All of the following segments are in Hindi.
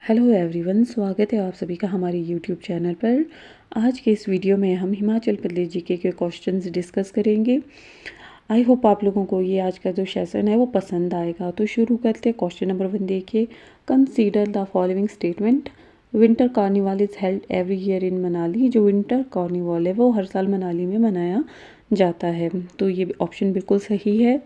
हेलो एवरीवन, स्वागत है आप सभी का हमारे यूट्यूब चैनल पर। आज के इस वीडियो में हम हिमाचल प्रदेश जीके के क्वेश्चंस डिस्कस करेंगे। आई होप आप लोगों को ये आज का जो सेशन है वो पसंद आएगा। तो शुरू करते हैं। क्वेश्चन नंबर 1 देखिए, consider the following statement. Winter carnival is held every year in Manali. जो विंटर कार्निवाल है वो हर साल मनाली में मनाया जाता है। तो ये ऑप्शन बिल्कुल सही है।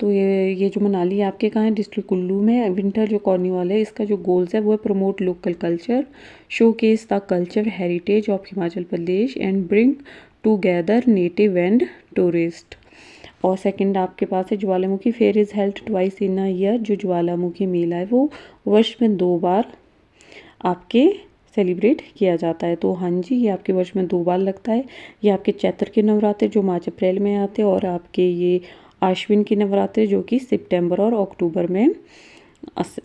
तो ये जो मनाली आपके कहाँ है, डिस्ट्रिक्ट कुल्लू में। विंटर जो कार्निवाल है इसका जो गोल्स है वो है promote local culture, show case the culture heritage of Himachal Pradesh and bring together native and tourist. और सेकंड आपके पास है ज्वालामुखी fair is held twice in a year. जो ज्वालामुखी मेला है वो वर्ष में 2 बार आपके सेलिब्रेट किया जाता है। तो हाँ जी, ये आपके वर्ष में 2 बार लगता है। ये आपके चैत्र के नवरात्रे जो मार्च अप्रैल में आते हैं, और आपके ये आश्विन के नवरात्रे जो कि सितंबर और अक्टूबर में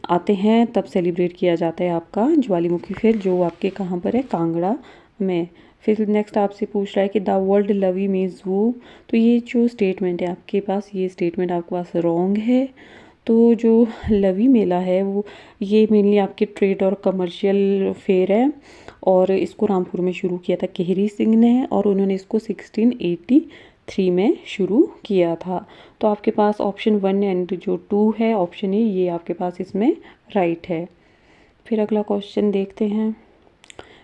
आते हैं, तब सेलिब्रेट किया जाता है आपका ज्वालामुखी फेयर, जो आपके कहाँ पर है, कांगड़ा में। फिर नेक्स्ट आपसे पूछ रहा है कि द वर्ल्ड लवी मीन्स वो। तो ये जो स्टेटमेंट है आपके पास, ये स्टेटमेंट आपके पास रॉन्ग है। तो जो लवी मेला है वो ये मेनली आपके ट्रेड और कमर्शियल फेयर है, और इसको रामपुर में शुरू किया था केहरी सिंह ने, और उन्होंने इसको 1683 में शुरू किया था। तो आपके पास ऑप्शन 1 एंड जो 2 है, ऑप्शन ए, ये आपके पास इसमें राइट है। फिर अगला क्वेश्चन देखते हैं।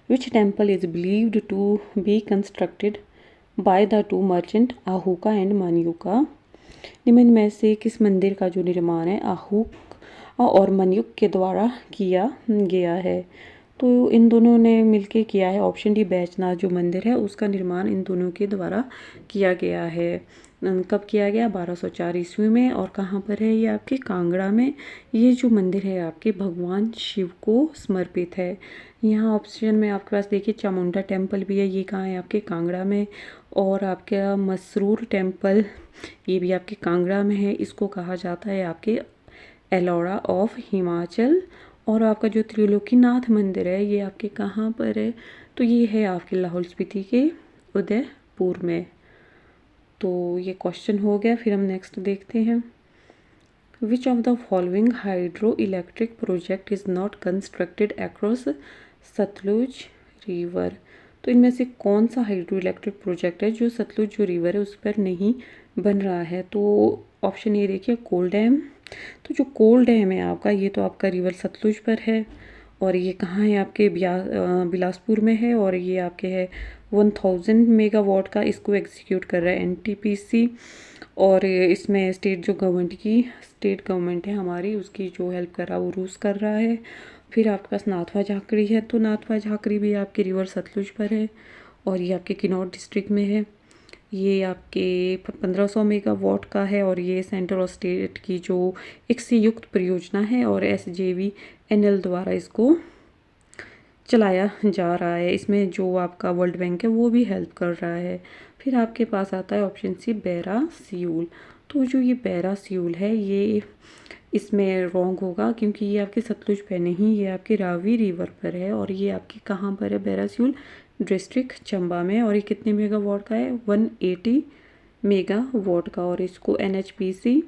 Which temple is believed to be constructed by the two merchant Ahuka and Maniyuka. निम्न में से किस मंदिर का जो निर्माण है आहूक और मनियुक के द्वारा किया गया है। तो इन दोनों ने मिलके किया है। ऑप्शन डी, बैजनाथ जो मंदिर है उसका निर्माण इन दोनों के द्वारा किया गया है। कब किया गया? 1204 ईस्वी में। और कहाँ पर है ये? आपके कांगड़ा में। ये जो मंदिर है आपके भगवान शिव को समर्पित है। यहाँ ऑप्शन में आपके पास देखिए चामुंडा टेम्पल भी है, ये कहाँ है? आपके कांगड़ा में। और आपका मसरूर टेम्पल, ये भी आपके कांगड़ा में है। इसको कहा जाता है आपके एलोरा ऑफ हिमाचल। और आपका जो त्रिलोकीनाथ मंदिर है ये आपके कहाँ पर है? तो ये है आपके लाहौल स्पीति के उदयपुर में। तो ये क्वेश्चन हो गया। फिर हम नेक्स्ट देखते हैं। Which of the following hydro electric project is not constructed across Sutlej river. तो इनमें से कौन सा हाइड्रो इलेक्ट्रिक प्रोजेक्ट है जो सतलुज जो रिवर है उस पर नहीं बन रहा है? तो ऑप्शन ए देखिए, कोल डैम। तो जो कोल डैम है आपका, ये तो आपका रिवर सतलुज पर है, और ये कहाँ है? आपके बिलासपुर में है, और ये आपके है 1000 मेगावाट का इसको एग्जीक्यूट कर रहा है एनटीपीसी। और इसमें स्टेट गवर्नमेंट है हमारी, उसकी जो हेल्प कर रहा है वो रूस कर रहा है। फिर आपके पास नाथवा झाकड़ी है, तो नाथवा झाकड़ी भी आपके रिवर सतलुज पर है, और ये आपके किन्नौर डिस्ट्रिक्ट में है। ये आपके 1500 मेगावाट का है, और ये सेंट्रल और स्टेट की जो एक संयुक्त परियोजना है, और SJVNL द्वारा इसको चलाया जा रहा है। इसमें जो आपका वर्ल्ड बैंक है वो भी हेल्प कर रहा है। फिर आपके पास आता है ऑप्शन सी, बैरा सियूल। तो जो ये बैरा सियूल है ये इसमें रॉन्ग होगा, क्योंकि ये आपके सतलुज पे नहीं, ये आपके रावी रिवर पर है। और ये आपके कहाँ पर है? बैरा सियूल डिस्ट्रिक्ट चंबा में। और ये कितने मेगावाट का है? 180 मेगावाट का, और इसको NHPC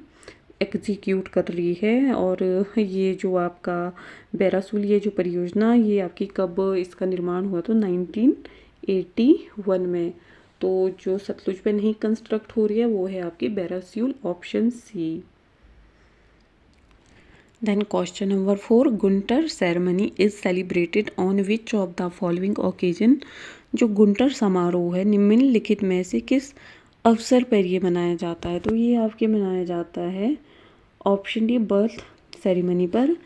एग्जीक्यूट कर रही है। और ये जो आपका बैरासूल ये जो परियोजना, ये आपकी कब इसका निर्माण हुआ? तो 1981 में। तो जो सतलुज पे नहीं कंस्ट्रक्ट हो रही है वो है आपकी Bairasiul, option C. Then question number 4, Gunter ceremony is celebrated on which of the following occasion. जो गुंटर समारोह है निम्नलिखित में से किस अवसर पर ये मनाया जाता है? तो ये आपके मनाया जाता है ऑप्शन डी, बर्थ सेरेमनी पर।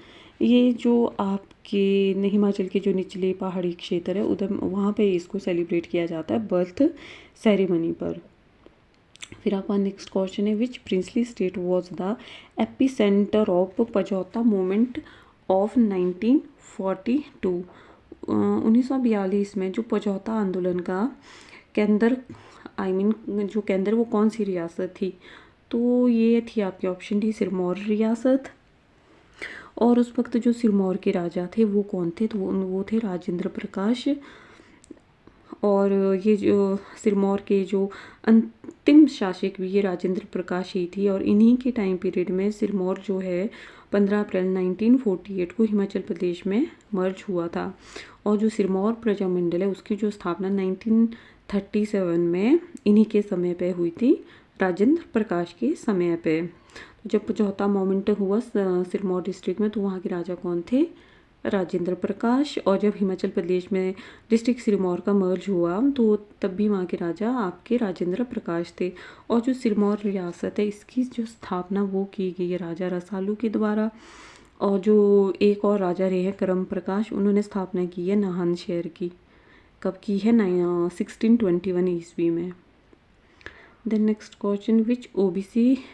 ये जो आपके हिमाचल के जो निचले पहाड़ी क्षेत्र है उधर, वहाँ पे इसको सेलिब्रेट किया जाता है बर्थ सेरेमनी पर। फिर आपका नेक्स्ट क्वेश्चन है, which princely state was the epicentre of Pajhota movement of 1942। 1942 में जो पजौता आंदोलन का केंद्र जो केंद्र वो कौन सी रियासत थी? तो ये थी आपके ऑप्शन डी, सिरमौर रियासत। और उस वक्त जो सिरमौर के राजा थे वो कौन थे? तो वो थे राजेंद्र प्रकाश। और ये जो सिरमौर के जो अंतिम शासक भी ये राजेंद्र प्रकाश ही थी। और इन्हीं के टाइम पीरियड में सिरमौर जो है 15 अप्रैल 1948 को हिमाचल प्रदेश में मर्ज हुआ था। और जो सिरमौर प्रजामंडल है उसकी जो स्थापना 1937 में इन्हीं के समय पे हुई थी, राजेंद्र प्रकाश के समय पे। तो जब चौथा मोमेंट हुआ सिरमौर डिस्ट्रिक्ट में, तो वहाँ के राजा कौन थे? राजेंद्र प्रकाश। और जब हिमाचल प्रदेश में डिस्ट्रिक्ट सिरमौर का मर्ज हुआ तो तब भी वहाँ के राजा आपके राजेंद्र प्रकाश थे। और जो सिरमौर रियासत है इसकी जो स्थापना वो की गई है राजा रसालू के द्वारा। और जो एक और राजा रहे हैं करम प्रकाश, उन्होंने स्थापना की है नाहन शहर की। कब की है? 1621 ईस्वी में। Then next question, which OBC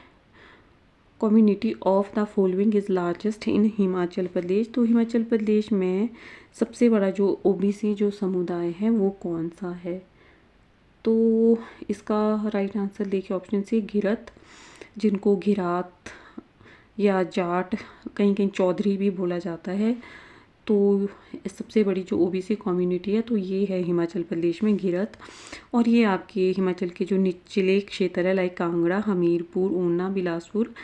community of the following is largest in Himachal Pradesh? तो हिमाचल प्रदेश में सबसे बड़ा जो ओबीसी जो समुदाय है वो कौन सा है? तो इसका राइट आंसर देखिए ऑप्शन सी, घिरत, जिनको घिरात या जाट, कहीं कहीं चौधरी भी बोला जाता है। तो सबसे बड़ी जो ओबीसी कम्युनिटी है तो ये है हिमाचल प्रदेश में घिरत। और ये आपके हिमाचल के जो निचले क्षेत्र है लाइक कांगड़ा, हमीरपुर, ऊना, बिलासपुर,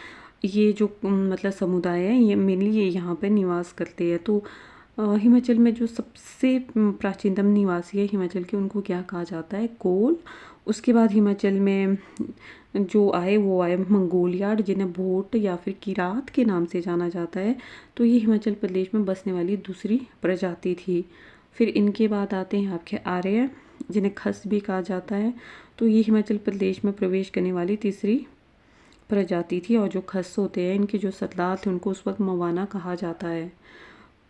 ये जो मतलब समुदाय है ये मेनली ये यहाँ पर निवास करते हैं। तो हिमाचल में जो सबसे प्राचीनतम निवासी है हिमाचल के, उनको क्या कहा जाता है? कोल। उसके बाद हिमाचल में जो आए वो आए मंगोलियाड, जिन्हें भोट या फिर किरात के नाम से जाना जाता है। तो ये हिमाचल प्रदेश में बसने वाली दूसरी प्रजाति थी। फिर इनके बाद आते हैं आपके आर्य, जिन्हें खस भी कहा जाता है। तो ये हिमाचल प्रदेश में प्रवेश करने वाली तीसरी प्रजाति थी। और जो खस होते हैं इनके जो सरदार थे उनको उस वक्त मवाना कहा जाता है।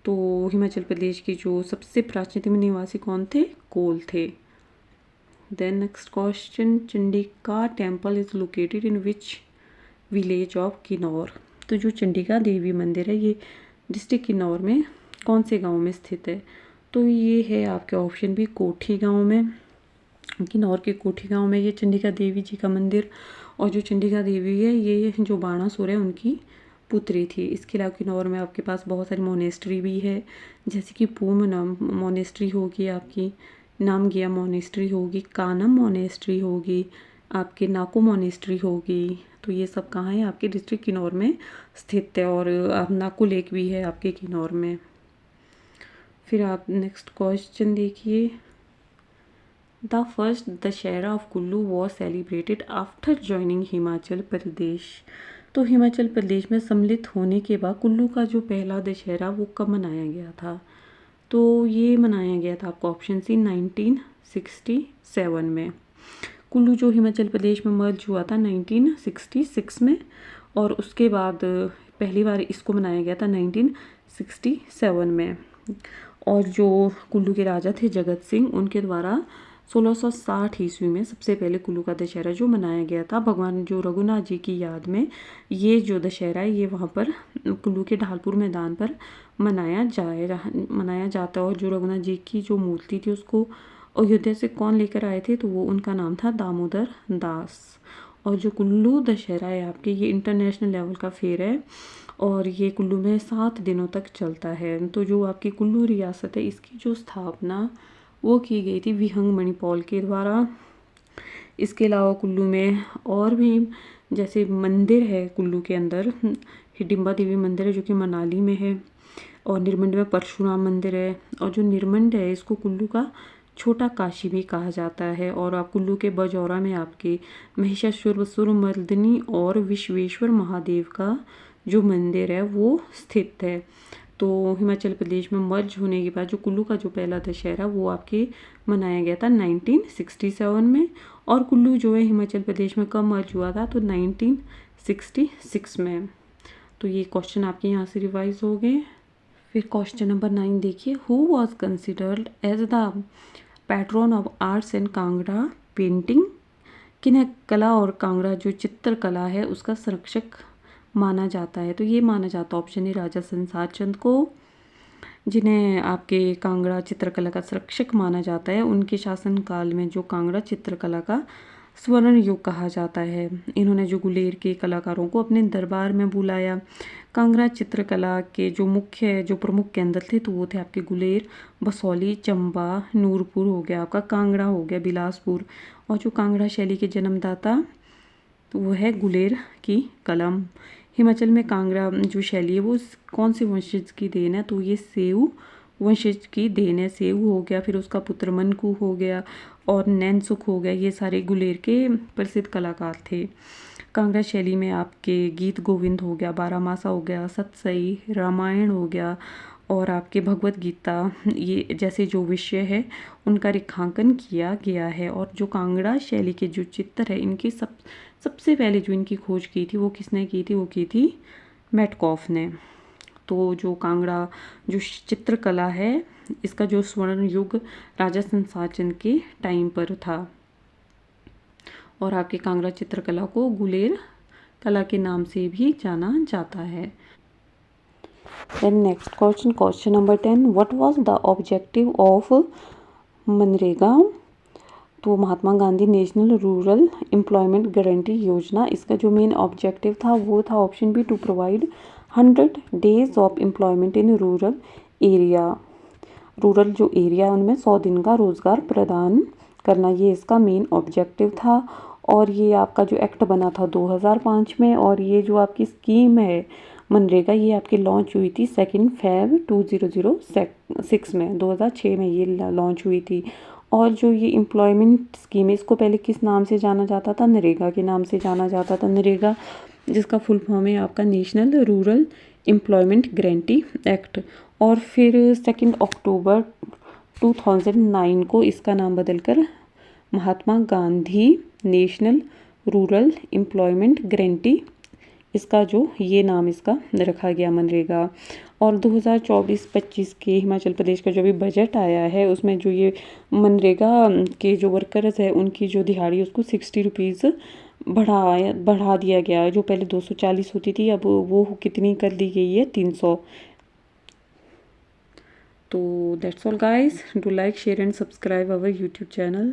तो हिमाचल प्रदेश के जो सबसे प्राचीनतम निवासी कौन थे? कोल थे। Then next question, Chandika temple is located in which village of Kinnaur? तो जो चंडिका देवी मंदिर है ये डिस्ट्रिक्ट किन्नौर में कौन से गांव में स्थित है? तो ये है आपके ऑप्शन भी, कोठी गांव में। किन्नौर के कोठी गांव में ये चंडिका देवी जी का मंदिर। और जो चंडिका देवी है ये जो बाणासुर है उनकी पुत्री थी। इसके अलावा किन्नौर में आपके पास बहुत सारी मोनेस्ट्री भी है, जैसे कि पूम नाम मोनेस्ट्री होगी, आपकी नामगिया मोनेस्ट्री होगी, कानम मोनेस्ट्री होगी, आपके नाको मोनेस्ट्री होगी। तो ये सब कहाँ है? आपके डिस्ट्रिक्ट किन्नौर में स्थित है। और नाको लेक भी है आपके किन्नौर में। फिर आप नेक्स्ट क्वेश्चन देखिए, the first Dussehra of Kullu was celebrated after joining Himachal Pradesh? तो हिमाचल प्रदेश में सम्मिलित होने के बाद कुल्लू का जो पहला दशहरा वो कब मनाया गया था? तो ये मनाया गया था आपको ऑप्शन सी 1967 में। कुल्लू जो हिमाचल प्रदेश में मर्ज हुआ था 1966 में। और उसके बाद पहली बार इसको मनाया गया था 1967 में। और जो कुल्लू के राजा थे जगत सिंह, उनके द्वारा 1660 ईस्वी में सबसे पहले कुल्लू का दशहरा जो मनाया गया था भगवान जो रघुनाथ जी की याद में, ये जो दशहरा है ये वहाँ पर कुल्लू के ढालपुर मैदान पर मनाया जाता है। और जो रघुनाथ जी की जो मूर्ति थी उसको अयोध्या से कौन लेकर आए थे? तो वो उनका नाम था दामोदर दास। और जो कुल्लू दशहरा है आपके, ये इंटरनेशनल लेवल का फेयर है और ये कुल्लू में 7 दिनों तक चलता है। तो जो आपकी कुल्लू रियासत है इसकी जो स्थापना वो की गई थी विहंग मणिपाल के द्वारा। इसके अलावा कुल्लू में और भी जैसे मंदिर है कुल्लू के अंदर, हिडिंबा देवी मंदिर है जो कि मनाली में है। और निरमंड में परशुराम मंदिर है। और जो निरमंड है इसको कुल्लू का छोटा काशी भी कहा जाता है। और आप कुल्लू के बजौरा में आपके महिषासुर मर्दिनी और विश्वेश्वर महादेव का जो मंदिर है वो स्थित है। तो हिमाचल प्रदेश में मर्ज होने के बाद जो कुल्लू का जो पहला दशहरा वो आपके मनाया गया था 1967 में। और कुल्लू जो है हिमाचल प्रदेश में कब मर्ज हुआ था? तो 1966 में। तो ये क्वेश्चन आपके यहाँ से रिवाइज हो गए। फिर क्वेश्चन नंबर 9 देखिए, who was considered as the patron of arts and Kangra painting? किन्हें कला और कांगड़ा जो चित्रकला है उसका संरक्षक माना जाता है? तो ये माना जाता है ऑप्शन ए राजा संसार चंद को, जिन्हें आपके कांगड़ा चित्रकला का संरक्षक माना जाता है। उनके शासनकाल में जो कांगड़ा चित्रकला का स्वर्ण युग कहा जाता है। इन्होंने जो गुलेर के कलाकारों को अपने दरबार में बुलाया। कांगड़ा चित्रकला के जो प्रमुख केंद्र थे तो वो थे आपके गुलेर, बसौली, चंबा, नूरपुर हो गया आपका, कांगड़ा हो गया, बिलासपुर। और जो कांगड़ा शैली के जन्मदाता तो वो है गुलेर की कलम। हिमाचल में कांगड़ा जो शैली है वो कौन से वंशज की देन है? तो ये सेऊ वंशज की देन है। सेऊ हो गया, फिर उसका पुत्र मनकू हो गया और नैनसुख हो गया, ये सारे गुलेर के प्रसिद्ध कलाकार थे। कांगड़ा शैली में आपके गीत गोविंद हो गया, बारामासा हो गया, सतसई, रामायण हो गया और आपके भगवत गीता, ये जैसे जो विषय है उनका रेखांकन किया गया है। और जो कांगड़ा शैली के जो चित्र है इनकी सबसे पहले जो इनकी खोज की थी वो किसने की थी? वो की थी मेटकॉफ ने। तो जो कांगड़ा जो चित्रकला है इसका जो स्वर्ण युग राजा संसाचन के टाइम पर था और आपके कांगड़ा चित्रकला को गुलेर कला के नाम से भी जाना जाता है। Then next question number 10, what was the objective of MNREGA? तो Mahatma Gandhi national rural employment guarantee योजना, इसका जो मेन ऑब्जेक्टिव था वो था option B, to provide 100 days of employment in rural area. Rural जो एरिया उनमें 100 दिन का रोज़गार प्रदान करना, ये इसका मेन ऑब्जेक्टिव था। और ये आपका जो एक्ट बना था 2005 में, और ये जो आपकी स्कीम है मनरेगा ये आपकी लॉन्च हुई थी 2 फेब 2006 में, 2006 में ये लॉन्च हुई थी। और जो ये एम्प्लॉयमेंट स्कीम है इसको पहले किस नाम से जाना जाता था? नरेगा के नाम से जाना जाता था। नरेगा जिसका फुल फॉर्म है आपका national rural employment guarantee act. और फिर 2 अक्टूबर 2009 को इसका नाम बदलकर Mahatma Gandhi national rural employment guarantee, इसका जो ये नाम इसका रखा गया मनरेगा। और 2024-25 के हिमाचल प्रदेश का जो भी बजट आया है उसमें जो ये मनरेगा के जो वर्कर्स है उनकी जो दिहाड़ी उसको 60 रुपीज़ बढ़ा दिया गया है। जो पहले 240 होती थी अब वो कितनी कर दी गई है? 300। तो that's all guys, do like share and subscribe our YouTube channel.